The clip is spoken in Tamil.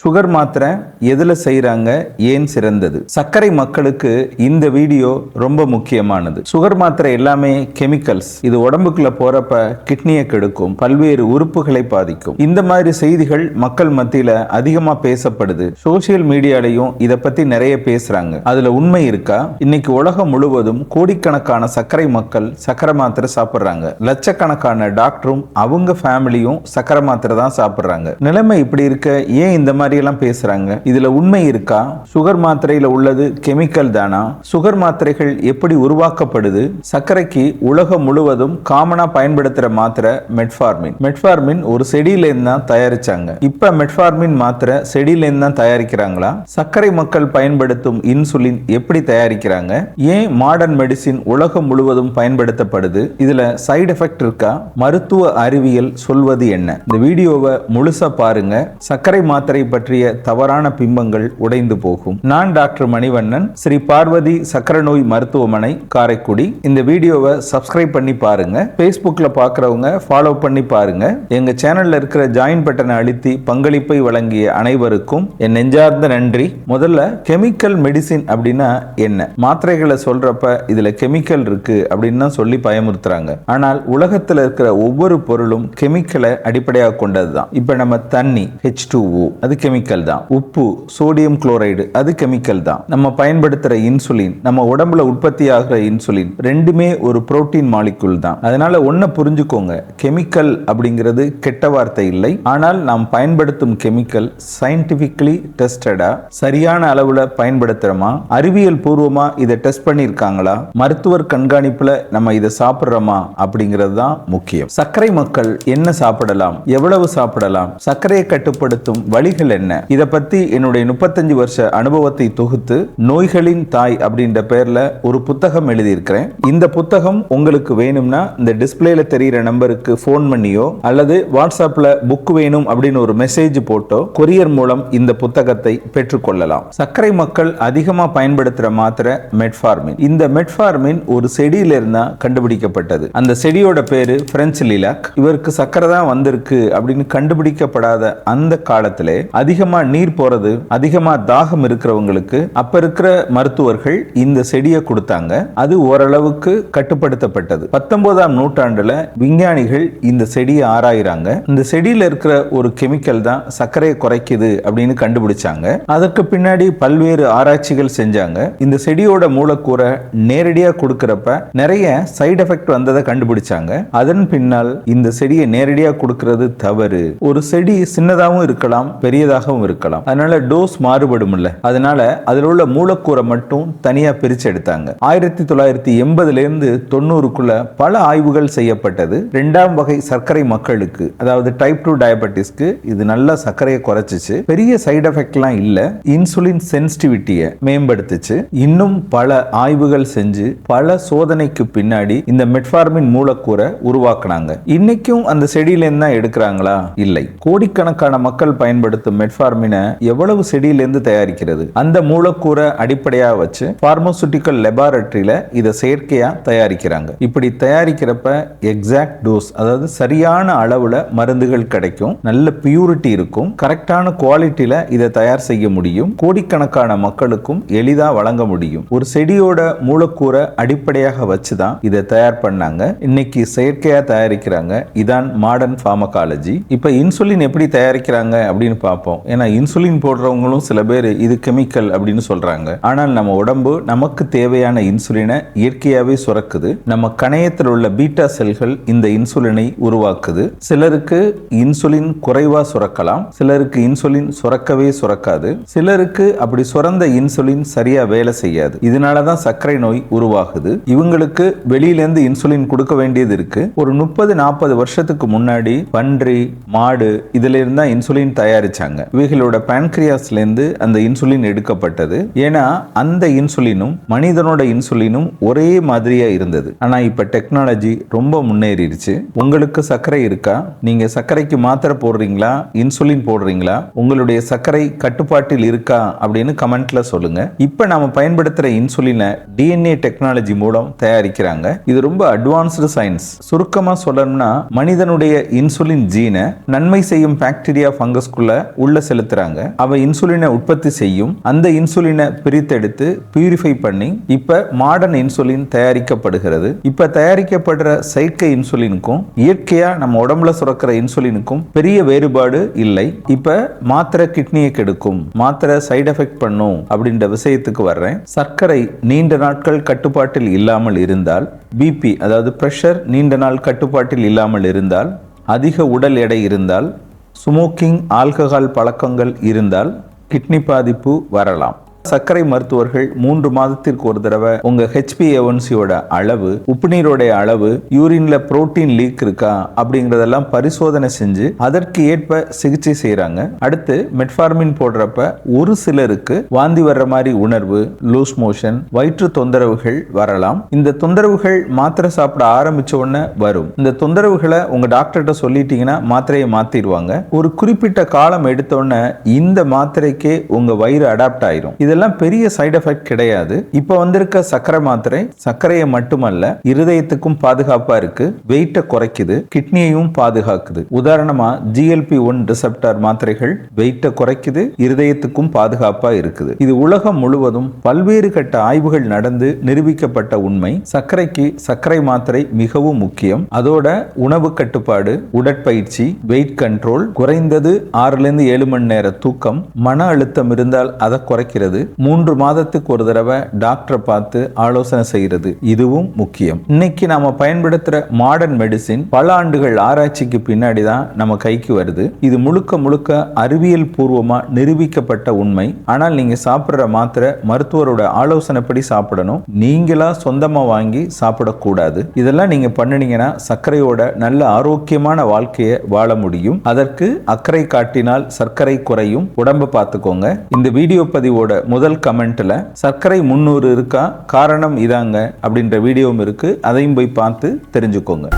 சுகர் மாத்திரை எதில் செய்கிறாங்க, ஏன் சிறந்தது? சர்க்கரை மக்களுக்கு இந்த வீடியோ ரொம்ப முக்கியமானது. சுகர் மாத்திரை எல்லாமே கெமிக்கல்ஸ். இது உடம்புக்குள்ள போறப்ப கிட்னியை கெடுக்கும், பல்வேறு உறுப்புகளை பாதிக்கும். இந்த மாதிரி செய்திகள் மக்கள் மத்தியில அதிகமா பேசப்படுது. சோசியல் மீடியாலையும் இதை பத்தி நிறைய பேசுறாங்க. அதுல உண்மை இருக்கா? இன்னைக்கு உலகம் முழுவதும் கோடிக்கணக்கான சர்க்கரை மக்கள் சர்க்கரை மாத்திரை சாப்பிடுறாங்க. லட்சக்கணக்கான டாக்டரும் அவங்க ஃபேமிலியும் சர்க்கரை மாத்திரை தான் சாப்பிடுறாங்க. நிலைமை இப்படி இருக்க ஏன் இந்த மாதிரி எல்லாம் பேசுறாங்க? இதுல உண்மை இருக்கா? சுகர் மாத்திரையில உள்ளது கெமிக்கல் தானா? சுகர் மாத்திரைகள் எப்படி உருவாக்கப்படுது? சர்க்கரைக்கு உலகம் முழுவதும் காமனா பயன்படுத்துற மாத்திரை மெட்ஃபார்மின். மெட்ஃபார்மின் ஒரு செடியில இருந்து தான் தயாரிச்சாங்க. இப்ப மெட்ஃபார்மின் மாத்திரை செடியில இருந்து தான் தயாரிக்கிறாங்களா? சர்க்கரை மக்கள் பயன்படுத்தும் இன்சுலின் எப்படி தயாரிக்கிறாங்க? ஏன் மாடர்ன் மெடிசின் உலகம் முழுவதும் பயன்படுத்தப்படுது? இதுல சைடு எஃபெக்ட் இருக்கா? மருத்துவ அறிவியல் சொல்வது என்ன? இந்த வீடியோவை முழுசா பாருங்க. சர்க்கரை மாத்திரை பற்றிய தவறான பிம்பங்கள் உடைந்து போகும். நான் டாக்டர் மணிவண்ணன், ஸ்ரீ பார்வதி சர்க்கரை நோய் மருத்துவமனை, காரைக்குடி. இந்த வீடியோவை சப்ஸ்கிரைப் பண்ணி பாருங்க. Facebookல பார்க்கறவங்க ஃபாலோ பண்ணி பாருங்க. எங்க சேனல்ல இருக்கிற ஜாயின் பட்டனை அழுத்தி பங்களிப்பை வழங்கிய அனைவருக்கும் என் நெஞ்சார்ந்த நன்றி. முதல்ல கெமிக்கல் மெடிசின் அப்படின்னா என்ன? மாத்திரைகளை சொல்றப்ப இதுல கெமிக்கல் இருக்கு அப்படின்னு சொல்லி பயமுறுத்துறாங்க. ஆனால் உலகத்தில் இருக்கிற ஒவ்வொரு பொருளும் கெமிக்கலை அடிப்படையாக கொண்டதுதான். இப்ப நம்ம தண்ணி H2O அது கெமிக்கல் தான். உப்பு சோடியம் குளோரைடு அது கெமிக்கல் தான். நம்ம பயன்படுத்துற இன்சுலின், நம்ம உடம்புல உற்பத்தி ஆகிற இன்சுலின் ரெண்டுமே ஒரு புரோட்டீன் மாலிகுல் தான். அதனால ஒன்ன புரிஞ்சுக்கோங்க, கெமிக்கல் அப்படிங்கிறது கெட்ட வார்த்தை இல்லை. ஆனால் நாம் பயன்படுத்தும் கெமிக்கல் சயின்டிபிக்கலி டெஸ்டடா, சரியான அளவுல பயன்படுத்துறோமா? அறிவியல் பூர்வமா இதை டெஸ்ட் பண்ணியிருக்காங்களா? மருத்துவர் கண்காணிப்புல நம்ம இதை சாப்பிடுறோமா? அப்படிங்கிறது தான் முக்கியம். சர்க்கரை மக்கள் என்ன சாப்பிடலாம், எவ்வளவு சாப்பிடலாம், சர்க்கரையை கட்டுப்படுத்தும் வழிகள் என்ன? இத பத்தி என்னுடைய 35 வருஷ அனுபவத்தை தொகுத்து நோய்களின் தாய் அப்படின்ற பெயர்ல ஒரு புத்தகம் எழுதியிருக்கிறேன். இந்த புத்தகம் உங்களுக்கு வேணும்னா இந்த டிஸ்பிளேல தெரிகிற நம்பருக்கு போன் பண்ணியோ அல்லது வாட்ஸ்அப்ல புக் வேணும் அப்படின்னு ஒரு மெசேஜ் போட்டோ கொரியர் மூலம் இந்த புத்தகத்தை பெற்றுக்கொள்ளலாம். சர்க்கரை மக்கள் அதிகமா பயன்படுத்துற மாத்திரை மெட்ஃபார்மின். இந்த மெட்ஃபார்மின் ஒரு செடியில இருந்தா கண்டுபிடிக்கப்பட்டது. அந்த செடியோட பேரு பிரெஞ்சு லிலாக். இவருக்கு சர்க்கரை தான் வந்திருக்கு அப்படின்னு கண்டுபிடிக்கப்படாத அந்த காலத்திலே அதிகமா நீர் போறது, அதிகமா தாகம் இருக்கிறவங்களுக்கு அப்ப இருக்கிற மருத்துவர்கள் இந்த செடியை கொடுத்தாங்க. அது ஓரளவுக்கு கட்டுப்படுத்தப்பட்டது. 19ஆம் நூற்றாண்டுல விஞ்ஞானிகள் இந்த செடியை ஆராயிறாங்க. இந்த செடியில இருக்கிற ஒரு கெமிக்கல் தான் சர்க்கரையை குறைக்குது அப்படின்னு கண்டுபிடிச்சாங்க. அதற்கு பின்னாடி பல்வேறு ஆராய்ச்சிகள் செஞ்சாங்க. இந்த செடியோட மூலக்கூறை நேரடியா கொடுக்கிறப்ப நிறைய சைடு எஃபெக்ட் வந்ததை கண்டுபிடிச்சாங்க. அதன் பின்னால் இந்த செடியை நேரடியா கொடுக்கிறது தவறு. ஒரு செடி சின்னதாகவும் இருக்கலாம், பெரியதாகவும் இருக்கலாம். அதனால டோஸ் மாறுபடும் இல்ல. அதனால அதில் உள்ள மூலக்கூறை மட்டும் தனியா பிரிச்சு எடுத்தாங்க. 1980ல இருந்து 90க்குள்ள பல ஆய்வுகள் செய்யப்பட்டது. 2ஆம் வகை சர்க்கரை மக்களுக்கு, அதாவது டைப் 2 டயபெட்டிஸ்க்கு இது நல்ல சர்க்கரையை குறைச்சிச்சு. பெரிய சைடு எஃபெக்ட்லாம் இல்ல. இன்சுலின் சென்சிட்டிவிட்டியை மேம்படுத்துச்சு. இன்னும் பல ஆய்வுகள் செஞ்சு பல சோதனைக்கு பின்னாடி இந்த மெட்ஃபார்மின் மூலக்கூறை உருவாக்குனாங்க. இன்னைக்கும் அந்த செடியில இருந்தா எடுக்கிறாங்களா? இல்லை. கோடிக்கணக்கான மக்கள் பயன்படுத்தும் மெட்ஃபார்மினை எவ்வளவு செடியிலிருந்து தயாரிக்கிறது? அந்த மூலக்கூறை அடிப்படையாக வச்சு பார்மசூட்டிக்கல் லெபார்டரியில இதை செயற்கையா தயாரிக்கிறாங்க. இப்படி தயாரிக்கிறப்ப எக்ஸாக்ட் டோஸ், அதாவது சரியான அளவுல மருந்துகள் கிடைக்கும், நல்ல பியூரிட்டி இருக்கும், கரெக்டான குவாலிட்டியில இதை தயார் செய்ய முடியும், கோடிக்கணக்கான மக்களுக்கும் எளிதா வழங்க முடியும். ஒரு செடியோட மூலக்கூறை அடிப்படையாக வச்சுதான் இதை தயார் பண்ணாங்க. இன்னைக்கு செயற்கையா தயாரிக்கிறாங்க. இதான் மாடர்ன் பார்மகாலஜி. இப்ப இன்சுலின் எப்படி தயாரிக்கிறாங்க அப்படின்னு பார்ப்போம். ஏன்னா இன்சுலின் போடுறவங்களும் சில பேர் இது கெமிக்கல் அப்படின்னு சொல்றாங்க. ஆனால் நம்ம உடம்பு நமக்கு தேவையான இன்சுலினை இயற்கையாவே சுரக்குது. நம்ம கணையத்தில் உள்ள பீட்டா செல்கள் இந்த இன்சுலினை உருவாக்குது. சிலருக்கு இன்சுலின் குறைவா சுரக்கலாம், சிலருக்கு இன்சுலின் சுரக்கவே சுரக்காது, சிலருக்கு அப்படி சுரந்த இன்சுலின் சரியா வேலை செய்யாது. இதனாலதான் சர்க்கரை நோய் உருவாகுது. இவங்களுக்கு வெளியிலேருந்து இன்சுலின் கொடுக்க வேண்டியது இருக்கு. ஒரு 30-40 வருஷத்துக்கு முன்னாடி பன்றி, மாடு இதுல இருந்தா இன்சுலின் தயாரிச்சாங்க. இவைகளோட பான்கிரியாஸ்ல இருந்து அந்த இன்சுலின் எடுக்கப்பட்டது. ஏன்னா அந்த இன்சுலினும் மனிதனோட இன்சுலினும் ஒரே மாதிரியா இருந்தது. ஆனா இப்ப டெக்னாலஜி ரொம்ப முன்னேறிடுச்சு. உங்களுக்கு சர்க்கரை இருக்கா? நீங்க சர்க்கரைக்கு மாத்திரை போடுறீங்களா, இன்சுலின் போடுறீங்களா? உங்களுடைய சர்க்கரை கட்டுப்பாட்டில் இருக்கா அப்படின்னு கமெண்ட்ல சொல்லுங்க. இப்ப நாம பயன்படுத்துற இன்சுலினை DNA டெக்னாலஜி மூலம் தயாரிக்கிறாங்க. இது ரொம்ப அட்வான்ஸ்டு சயின்ஸ். சுருக்கமா சொல்லணும்னா மனிதனுடைய இன்சுலின் ஜீனை நன்மை செய்யும் பாக்டீரியா, ஃபங்கஸ்குள்ள உள்ள செலுத்துறாங்க. அவ இன்சுலினை உற்பத்தி செய்யும். அந்த இன்சுலினை பிரித்தெடுத்து பியூரிஃபை பண்ணி இப்ப மாடர்ன் இன்சுலின் தயாரிக்கப்படுகிறது. இப்ப தயாரிக்கப்படுற செயற்கை இன்சுலினுக்கும் இயற்கையா நம்ம உடம்புல சுரக்கிற இன்சுலினுக்கும் பெரிய வேறுபாடு இல்லை. இப்ப மாத்திரை கிட்னியை கெடுக்கும், மாத்திரை சைடு எஃபெக்ட் பண்ணும் அப்படின்ற விஷயத்துக்கு வர்றேன். சர்க்கரை நீண்ட நாட்கள் கட்டுப்பாட்டில் இல்லாமல் இருந்தால், பிபி அதாவது பிரஷர் நீண்ட நாள் கட்டுப்பாட்டில் இல்லாமல் இருந்தால், அதிக உடல் எடை இருந்தால், ஸ்மோக்கிங் ஆல்கஹால் பழக்கங்கள் இருந்தால் கிட்னி பாதிப்பு வரலாம். சர்க்கரை மருத்துவர்கள் 3 மாதத்திற்கு ஒரு தடவை உங்க HbA1c அளவு, உப்புநீரோட அளவு, யூரின்ல புரோட்டீன் லீக் இருக்கா அப்படிங்கறதெல்லாம் பரிசோதனை செஞ்சு அதற்கு ஏற்ப சிகிச்சை செய்யறாங்க. அடுத்து மெட்ஃபார்மின் போடுறப்ப ஒரு சிலருக்கு வாந்தி வர்ற மாதிரி உணர்வு, லூஸ் மோஷன், வயிற்று தொந்தரவுகள் வரலாம். இந்த தொந்தரவுகள் மாத்திரை சாப்பிட ஆரம்பிச்ச உடனே வரும். இந்த தொந்தரவுகளை உங்க டாக்டர்கிட்ட சொல்லிட்டீங்கன்னா மாத்திரையை மாத்திடுவாங்க. ஒரு குறிப்பிட்ட காலம் எடுத்தோடனே இந்த மாத்திரைக்கே உங்க வயிறு அடாப்ட் ஆயிரும். இதெல்லாம் பெரிய சைடு எஃபெக்ட் கிடையாது. இப்ப வந்திருக்க சர்க்கரை மாத்திரை சர்க்கரையை மட்டுமல்ல, இருதயத்துக்கும் பாதுகாப்பா இருக்கு, வெயிட்டை குறைக்குது, கிட்னியையும் பாதுகாக்குது. உதாரணமா GLP-1 ரிசெப்டார் மாத்திரைகள் வெயிட்டை குறைக்குது, இருதயத்துக்கும் பாதுகாப்பா இருக்குது. இது உலகம் முழுவதும் பல்வேறு கட்ட ஆய்வுகள் நடந்து நிரூபிக்கப்பட்ட உண்மை. சர்க்கரைக்கு சர்க்கரை மாத்திரை மிகவும் முக்கியம். அதோட உணவு கட்டுப்பாடு, உடற்பயிற்சி, வெயிட் கண்ட்ரோல், குறைந்தது 6-7 மணி நேர தூக்கம், மன அழுத்தம் இருந்தால் அதை குறைக்கிறது, 3 மாதத்துக்கு ஒரு தடவை டாக்டரை பார்த்து ஆலோசனை செய்கிறது, இதுவும் முக்கியம். இன்னைக்கு நாம பயன்படுத்துற மாடர்ன் மெடிசின் பல ஆண்டுகள் ஆராய்ச்சிக்கு பின்னாடி தான் நம்ம கைக்கு வருது. இது முழுக்க முழுக்க அறிவியல் பூர்வமா நிரூபிக்கப்பட்ட உண்மை. ஆனால் நீங்க சாப்பிடுற மாத்திரை மருத்துவரோட ஆலோசனைப்படி சாப்பிடணும். நீங்களா சொந்தமா வாங்கி சாப்பிடக்கூடாது. இதெல்லாம் நீங்க பண்ணினீங்கன்னா சர்க்கரையோட நல்ல ஆரோக்கியமான வாழ்க்கையை வாழ முடியும். அதற்கு அக்கறை காட்டினால் சர்க்கரை குறையும். உடம்ப பார்த்துக்கோங்க. இந்த வீடியோ பதிவோட முதல் கமெண்ட்ல சர்க்கரை 300 இருக்கா, காரணம் இதாங்க அப்படின்ற வீடியோவும் இருக்கு. அதையும் போய் பார்த்து தெரிஞ்சுக்கோங்க.